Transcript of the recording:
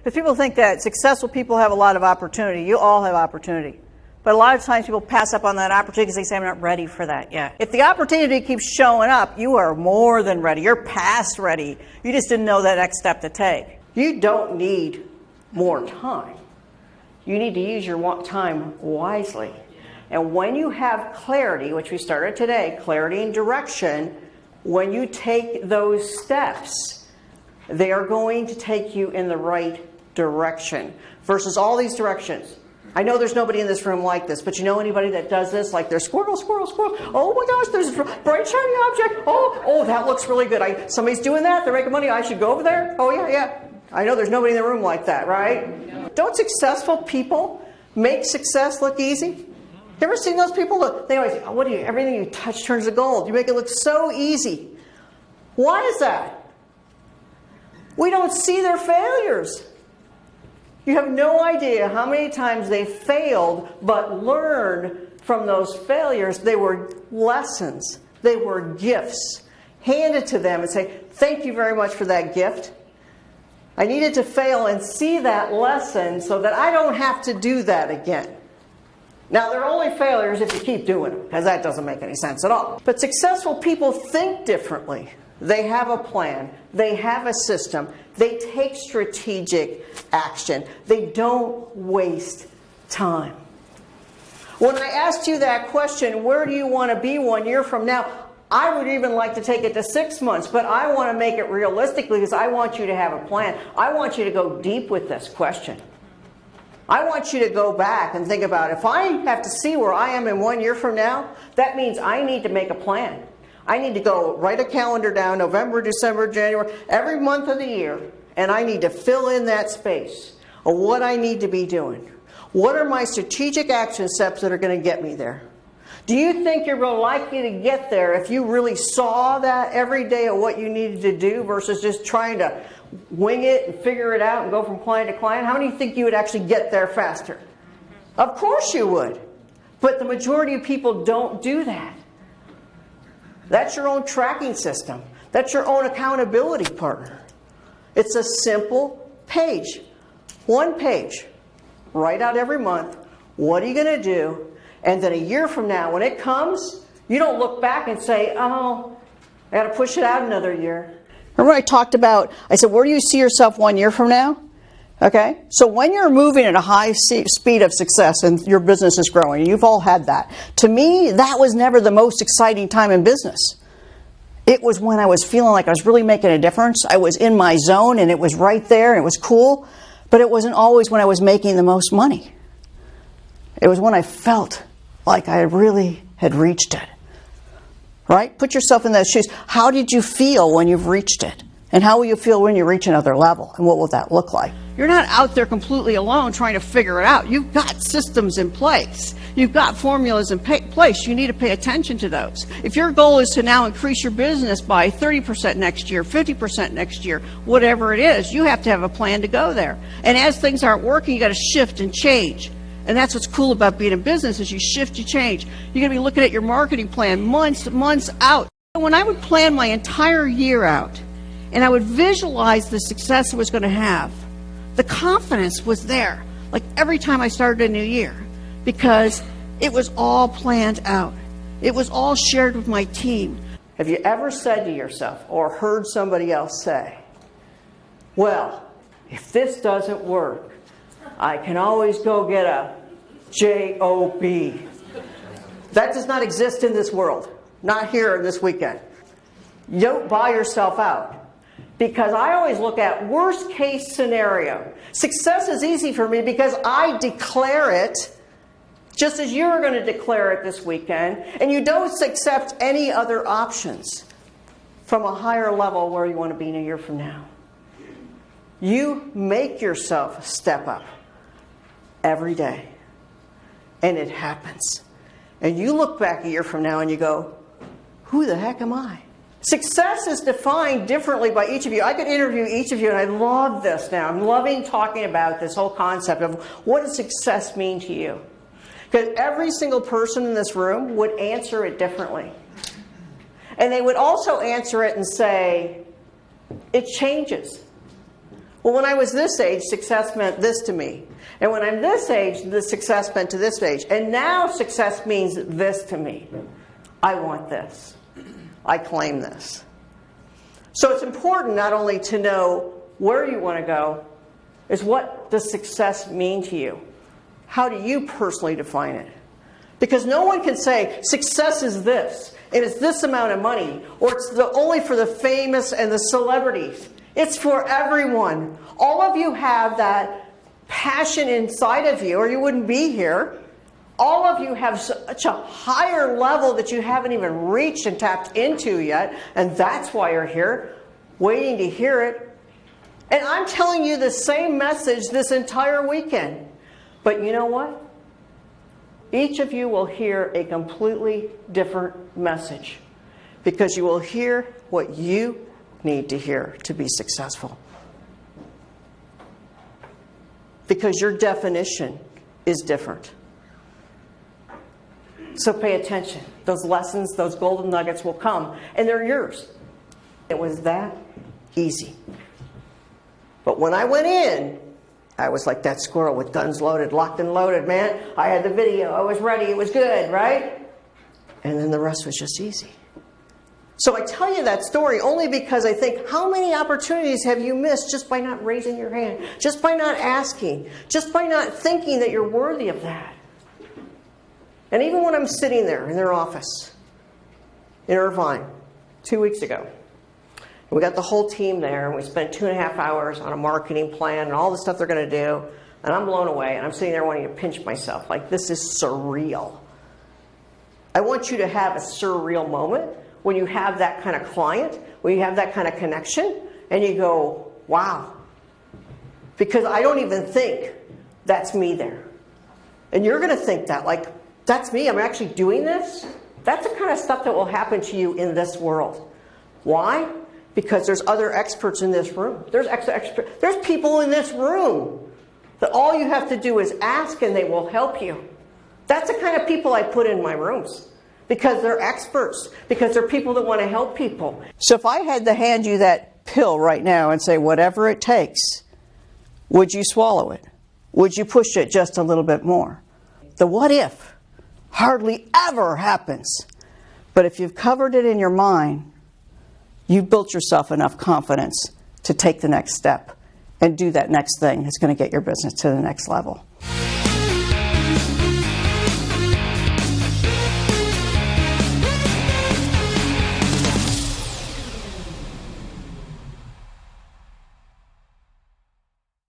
Because people think that successful people have a lot of opportunity. You all have opportunity. But a lot of times people pass up on that opportunity because they say, I'm not ready for that yet. If the opportunity keeps showing up, you are more than ready. You're past ready. You just didn't know that next step to take. You don't need more time. You need to use your time wisely. And when you have clarity, which we started today, clarity and direction, when you take those steps, they are going to take you in the right direction versus all these directions. I know there's nobody in this room like this, but you know anybody that does this? Like there's squirrel, squirrel, squirrel. Oh my gosh, there's a bright shiny object. Oh, that looks really good. Somebody's doing that. They're making money. I should go over there. Oh yeah. I know there's nobody in the room like that, right? Don't successful people make success look easy? You ever seen those people? They always, everything you touch turns to gold. You make it look so easy. Why is that? We don't see their failures. You have no idea how many times they failed, but learned from those failures. They were lessons. They were gifts handed to them and say, thank you very much for that gift. I needed to fail and see that lesson so that I don't have to do that again. Now, they're only failures if you keep doing them, because that doesn't make any sense at all. But successful people think differently. They have a plan. They have a system. They take strategic action. They don't waste time. When I asked you that question, where do you want to be 1 year from now? I would even like to take it to 6 months, but I want to make it realistically because I want you to have a plan. I want you to go deep with this question. I want you to go back and think about, if I have to see where I am in 1 year from now, that means I need to make a plan. I need to go write a calendar down, November, December, January, every month of the year, and I need to fill in that space of what I need to be doing. What are my strategic action steps that are going to get me there? Do you think you're more likely to get there if you really saw that every day of what you needed to do versus just trying to wing it and figure it out and go from client to client? How many think you would actually get there faster? Of course you would. But the majority of people don't do that. That's your own tracking system. That's your own accountability partner. It's a simple page. One page. Write out every month. What are you going to do? And then a year from now, when it comes, you don't look back and say, oh, I got to push it out another year. Remember I talked about, I said, where do you see yourself 1 year from now? Okay, so when you're moving at a high speed of success and your business is growing, you've all had that. To me, that was never the most exciting time in business. It was when I was feeling like I was really making a difference. I was in my zone and it was right there and it was cool, but it wasn't always when I was making the most money. It was when I felt like I really had reached it. Right? Put yourself in those shoes. How did you feel when you've reached it? And how will you feel when you reach another level? And what will that look like? You're not out there completely alone trying to figure it out. You've got systems in place. You've got formulas in place. You need to pay attention to those. If your goal is to now increase your business by 30% next year, 50% next year, whatever it is, you have to have a plan to go there. And as things aren't working, you got to shift and change. And that's what's cool about being in business is you shift, you change. You're going to be looking at your marketing plan months out. When I would plan my entire year out, and I would visualize the success I was going to have, the confidence was there, like every time I started a new year, because it was all planned out. It was all shared with my team. Have you ever said to yourself or heard somebody else say, well, if this doesn't work, I can always go get a job. That does not exist in this world. Not here this weekend. You don't buy yourself out. Because I always look at worst case scenario. Success is easy for me because I declare it just as you're going to declare it this weekend. And you don't accept any other options from a higher level where you want to be in a year from now. You make yourself step up every day. And it happens. And you look back a year from now and you go, who the heck am I? Success is defined differently by each of you. I could interview each of you, and I love this now. I'm loving talking about this whole concept of what does success mean to you? Because every single person in this room would answer it differently. And they would also answer it and say, it changes. Well, when I was this age, success meant this to me. And when I'm this age, the success meant to this age. And now success means this to me. I want this. I claim this. So it's important not only to know where you want to go, is what does success mean to you? How do you personally define it? Because no one can say success is this, and it's this amount of money, or it's only for the famous and the celebrities. It's for everyone. All of you have that passion inside of you, or you wouldn't be here. All of you have such a higher level that you haven't even reached and tapped into yet, and that's why you're here, waiting to hear it. And I'm telling you the same message this entire weekend. But you know what? Each of you will hear a completely different message, because you will hear what you need to hear to be successful. Because your definition is different. So pay attention. Those lessons, those golden nuggets will come, and they're yours. It was that easy. But when I went in, I was like that squirrel with guns loaded, locked and loaded, man. I had the video. I was ready. It was good, right? And then the rest was just easy. So I tell you that story only because I think, how many opportunities have you missed just by not raising your hand, just by not asking, just by not thinking that you're worthy of that? And even when I'm sitting there in their office in Irvine 2 weeks ago, we got the whole team there, and we spent 2.5 hours on a marketing plan and all the stuff they're going to do, and I'm blown away, and I'm sitting there wanting to pinch myself, like, this is surreal. I want you to have a surreal moment when you have that kind of client, when you have that kind of connection, and you go, wow. Because I don't even think that's me there. And you're going to think that, like, that's me, I'm actually doing this? That's the kind of stuff that will happen to you in this world. Why? Because there's other experts in this room. There's people in this room that all you have to do is ask and they will help you. That's the kind of people I put in my rooms. Because they're experts. Because they're people that want to help people. So if I had to hand you that pill right now and say, whatever it takes, would you swallow it? Would you push it just a little bit more? The what if hardly ever happens. But if you've covered it in your mind, you've built yourself enough confidence to take the next step and do that next thing that's going to get your business to the next level.